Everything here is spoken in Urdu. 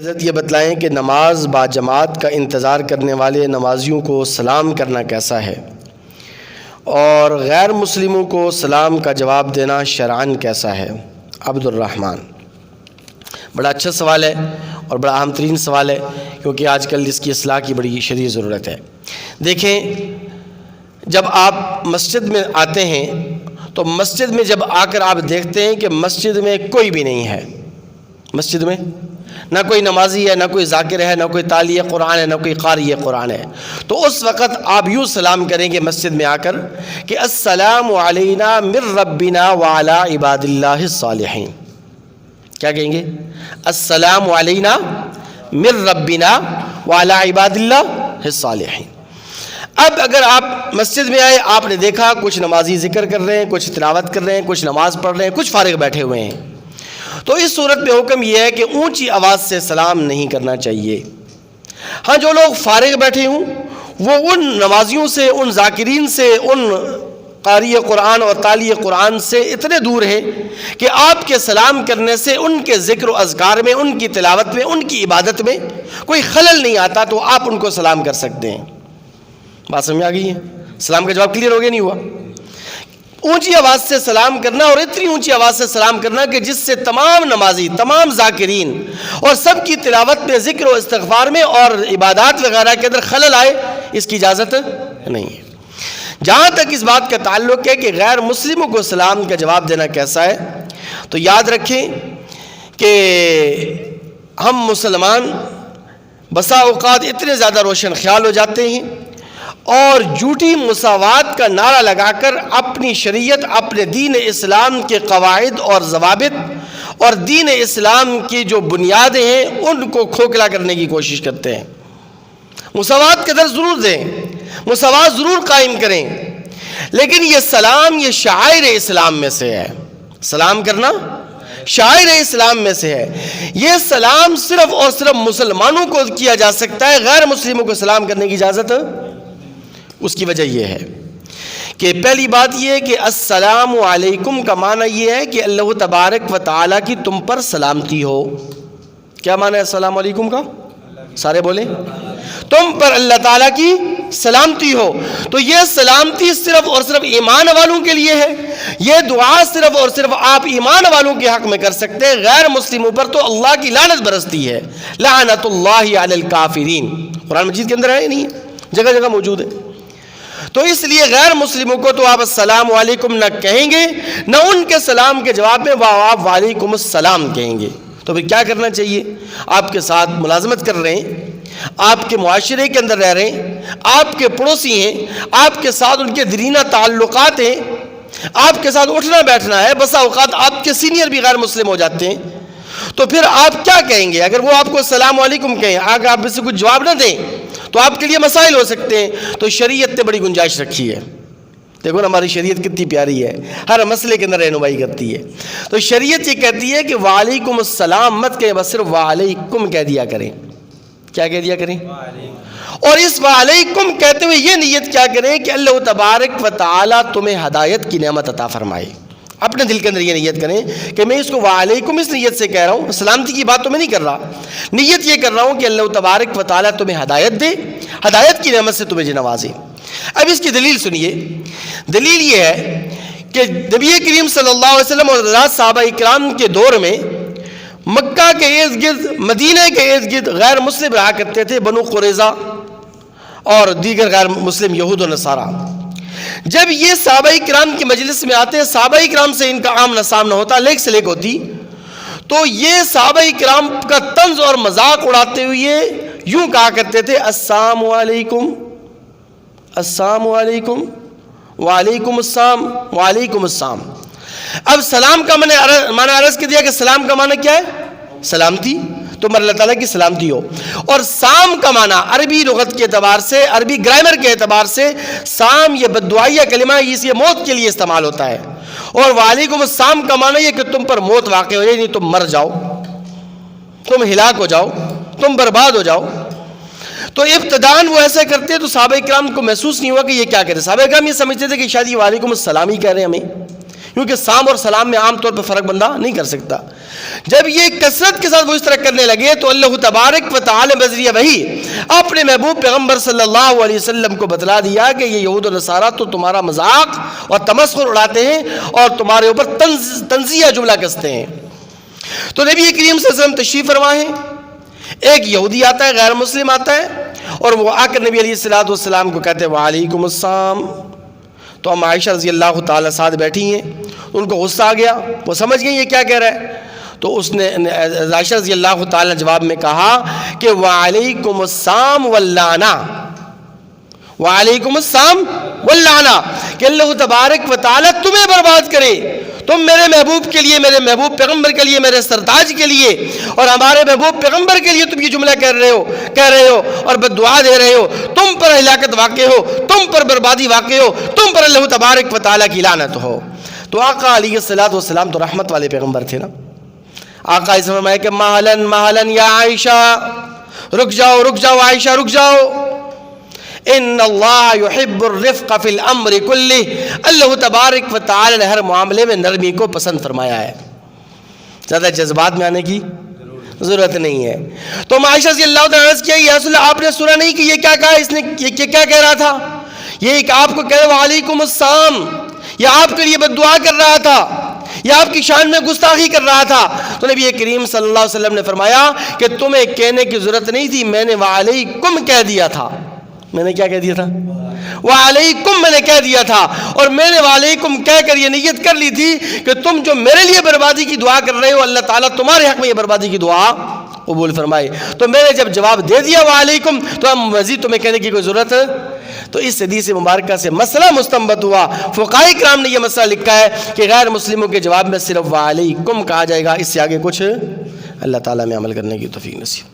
حضرت یہ بتلائیں کہ نماز با جماعت کا انتظار کرنے والے نمازیوں کو سلام کرنا کیسا ہے، اور غیر مسلموں کو سلام کا جواب دینا شرعاً کیسا ہے؟ عبد الرحمن، بڑا اچھا سوال ہے اور بڑا اہم ترین سوال ہے، کیونکہ آج کل اس کی اصلاح کی بڑی شدید ضرورت ہے۔ دیکھیں، جب آپ مسجد میں آتے ہیں تو مسجد میں جب آ کر آپ دیکھتے ہیں کہ مسجد میں کوئی بھی نہیں ہے، مسجد میں نہ کوئی نمازی ہے، نہ کوئی ذاکر ہے، نہ کوئی تالی قرآن ہے، نہ کوئی قاری قرآن ہے، تو اس وقت آپ یوں سلام کریں گے مسجد میں آ کر کہ السلام علینا من ربنا وعلی عباد اللہ الصالحین۔ کیا کہیں گے؟ السلام علینا من ربنا وعلی عباد اللہ الصالحین۔ اب اگر آپ مسجد میں آئے، آپ نے دیکھا کچھ نمازی ذکر کر رہے ہیں، کچھ تلاوت کر رہے ہیں، کچھ نماز پڑھ رہے ہیں، کچھ فارغ بیٹھے ہوئے ہیں، تو اس صورت میں حکم یہ ہے کہ اونچی آواز سے سلام نہیں کرنا چاہیے۔ ہاں، جو لوگ فارغ بیٹھے ہوں وہ ان نمازیوں سے، ان ذاکرین سے، ان قاری قرآن اور تالی قرآن سے اتنے دور ہیں کہ آپ کے سلام کرنے سے ان کے ذکر و اذکار میں، ان کی تلاوت میں، ان کی عبادت میں کوئی خلل نہیں آتا، تو آپ ان کو سلام کر سکتے ہیں۔ بات سمجھ آ گئی ہے؟ سلام کا جواب کلیئر ہو گیا نہیں ہوا؟ اونچی آواز سے سلام کرنا، اور اتنی اونچی آواز سے سلام کرنا کہ جس سے تمام نمازی، تمام ذاکرین اور سب کی تلاوت میں، ذکر و استغفار میں اور عبادات وغیرہ کے اندر خلل آئے، اس کی اجازت نہیں ہے۔ جہاں تک اس بات کا تعلق ہے کہ غیر مسلموں کو سلام کا جواب دینا کیسا ہے، تو یاد رکھیں کہ ہم مسلمان بسا اوقات اتنے زیادہ روشن خیال ہو جاتے ہیں اور جھوٹی مساوات کا نعرہ لگا کر اپنی شریعت، اپنے دین اسلام کے قواعد اور ضوابط اور دین اسلام کی جو بنیادیں ہیں ان کو کھوکھلا کرنے کی کوشش کرتے ہیں۔ مساوات کا درس ضرور دیں، مساوات ضرور قائم کریں، لیکن یہ سلام، یہ شعائر اسلام میں سے ہے۔ سلام کرنا شعائر اسلام میں سے ہے۔ یہ سلام صرف اور صرف مسلمانوں کو کیا جا سکتا ہے، غیر مسلموں کو سلام کرنے کی اجازت۔ اس کی وجہ یہ ہے کہ پہلی بات یہ ہے کہ السلام علیکم کا معنی یہ ہے کہ اللہ تبارک و تعالیٰ کی تم پر سلامتی ہو۔ کیا معنی ہے السلام علیکم کا؟ سارے بولیں، تم پر اللہ تعالیٰ کی سلامتی ہو۔ تو یہ سلامتی صرف اور صرف ایمان والوں کے لیے ہے، یہ دعا صرف اور صرف آپ ایمان والوں کے حق میں کر سکتے ہیں، غیر مسلموں پر تو اللہ کی لعنت برستی ہے۔ لعنت اللہ علی الکافرین، قرآن مجید کے اندر ہے، نہیں ہے، جگہ جگہ موجود ہے۔ تو اس لیے غیر مسلموں کو تو آپ السلام علیکم نہ کہیں گے، نہ ان کے سلام کے جواب میں آپ وعلیکم السلام کہیں گے۔ تو پھر کیا کرنا چاہیے؟ آپ کے ساتھ ملازمت کر رہے ہیں، آپ کے معاشرے کے اندر رہ رہے ہیں، آپ کے پڑوسی ہیں، آپ کے ساتھ ان کے دیرینہ تعلقات ہیں، آپ کے ساتھ اٹھنا بیٹھنا ہے، بسا اوقات آپ کے سینئر بھی غیر مسلم ہو جاتے ہیں، تو پھر آپ کیا کہیں گے؟ اگر وہ آپ کو السلام علیکم کہیں، اگر آپ اس سے کچھ جواب نہ دیں تو آپ کے لیے مسائل ہو سکتے ہیں۔ تو شریعت نے بڑی گنجائش رکھی ہے۔ دیکھو نا ہماری شریعت کتنی پیاری ہے، ہر مسئلے کے اندر رہنمائی کرتی ہے۔ تو شریعت یہ کہتی ہے کہ وعلیکم السلام مت کہیں، بس صرف وعلیکم کہہ دیا کریں۔ کیا کہہ دیا کریں؟ اور اس وعلیکم کہتے ہوئے یہ نیت کیا کریں کہ اللہ تبارک و تعالیٰ تمہیں ہدایت کی نعمت عطا فرمائے۔ اپنے دل کے اندر یہ نیت کریں کہ میں اس کو وعلیکم اس نیت سے کہہ رہا ہوں، سلامتی کی بات تو میں نہیں کر رہا، نیت یہ کر رہا ہوں کہ اللہ تبارک و تعالیٰ تمہیں ہدایت دے، ہدایت کی نعمت سے تمہیں نوازے۔ اب اس کی دلیل سنیے۔ دلیل یہ ہے کہ نبی کریم صلی اللہ علیہ وسلم اور صحابہ اکرام کے دور میں مکہ کے ارد گرد، مدینہ کے ارد گرد غیر مسلم رہا کرتے تھے، بنو قریظہ اور دیگر غیر مسلم یہود و نصارہ۔ جب یہ صحابہ کرام کی مجلس میں آتے، صحابہ کرام سے ان کا آمنا سامنا ہوتا، لیک سے لیک ہوتی، تو یہ صحابہ کرام کا طنز اور مذاق اڑاتے ہوئے یوں کہا کرتے تھے، السلام علیکم، السلام علیکم، وعلیکم السلام، وعلیکم السلام۔ اب سلام کا معنی عرض کر دیا کہ سلام کا معنی کیا ہے؟ سلامتی، تم اللہ تعالیٰ کی سلامتی ہو۔ اور سام کا معنی عربی لغت کے اعتبار سے، عربی گرامر کے اعتبار سے، سام یہ بددعائیہ کلمہ ہے، اس یہ موت کے لیے استعمال ہوتا ہے۔ اور وعلیکم السلام کا معنی یہ کہ تم پر موت واقع ہو جائے، یعنی تم مر جاؤ، تم ہلاک ہو جاؤ، تم برباد ہو جاؤ۔ تو ابتداً وہ ایسا کرتے تو صحابہ کرام کو محسوس نہیں ہوا کہ یہ کیا کہہ رہے۔ صحابہ کرام یہ سمجھتے تھے کہ شاید یہ وعلیکم السلام ہی کہہ رہے ہیں ہمیں، کیونکہ سام اور سلام میں عام طور پہ فرق بندہ نہیں کر سکتا. جب یہ کثرت کے ساتھ وہ اس طرح کرنے لگے تو اللہ تبارک و تعالی بذریعہ وحی اپنے محبوب پیغمبر صلی اللہ علیہ وسلم کو بتلا دیا کہ یہ یہود و نصارہ تو تمہارا مذاق اور تمسخر اڑاتے ہیں اور تمہارے اوپر تنزیہ جملہ کستے ہیں. تو نبی کریم صلی اللہ علیہ وسلم تشریف فرما ہے. ایک یہودی آتا ہے, غیر مسلم آتا ہے, اور وہ آ کر نبی علیہ السلام کو کہتے ہیں وعلیکم السلام. تو ہم عائشہ رضی اللہ تعالیٰ ساتھ بیٹھی ہیں, ان کو غصہ آ گیا, وہ سمجھ گئی یہ کیا کہہ رہا ہے. تو اس نے عائشہ رضی اللہ تعالیٰ نے جواب میں کہا کہ وعلیکم السلام واللعنہ, وعلیکم السلام واللعنہ, کہ اللہ تبارک و تعالیٰ تمہیں برباد کرے. تم میرے محبوب کے لیے, میرے محبوب پیغمبر کے لیے, میرے سرتاج کے لیے اور ہمارے محبوب پیغمبر کے لیے تم یہ جملہ کہہ رہے ہو اور بددعا دے رہے ہو. تم پر ہلاکت واقع ہو, تم پر بربادی واقع ہو, تم پر اللہ تبارک و تعالیٰ کی لعنت ہو. تو آقا علیہ السلام تو رحمت والے پیغمبر تھے نا. آقا اس فرمایا کہ مہلن مہلن یا عائشہ, رک جاؤ عائشہ, رک جاؤ. ان اللہ یحب الرفق فی الامر کلہ, اللہ تبارک و تعالی نے ہر معاملے میں نرمی کو پسند فرمایا ہے, زیادہ جذبات میں آنے کی ضرورت نہیں ہے. تو عائشہ رضی اللہ تعالیٰ عرض کیا یا رسول اللہ آپ نے سنا نہیں کہ یہ کیا کہا, اس نے یہ کیا کہہ رہا تھا, یہ کہ آپ کو کہے وعلیکم السلام, یا آپ کے لیے بددعا کر رہا تھا, یا آپ کی شان میں گستاخی کر رہا تھا. تو نبی کریم صلی اللہ علیہ وسلم نے فرمایا کہ تمہیں کہنے کی ضرورت نہیں تھی, میں نے وعلیکم کہہ دیا تھا. میں نے کیا کہہ دیا تھا, وعلیکم میں نے کہہ دیا تھا, اور میں نے وعلیکم کہہ کر یہ نیت کر لی تھی کہ تم جو میرے لیے بربادی کی دعا کر رہے ہو اللہ تعالیٰ تمہارے حق میں یہ بربادی کی دعا قبول فرمائے. تو میں نے جب جواب دے دیا وعلیکم, تو اب مزید تمہیں کہنے کی کوئی ضرورت ہے. تو اس حدیث مبارکہ سے مسئلہ مستنبط ہوا. فقہاء کرام نے یہ مسئلہ لکھا ہے کہ غیر مسلموں کے جواب میں صرف وعلیکم کہا جائے گا, اس سے آگے کچھ. اللہ تعالیٰ میں عمل کرنے کی توفیق نصیب.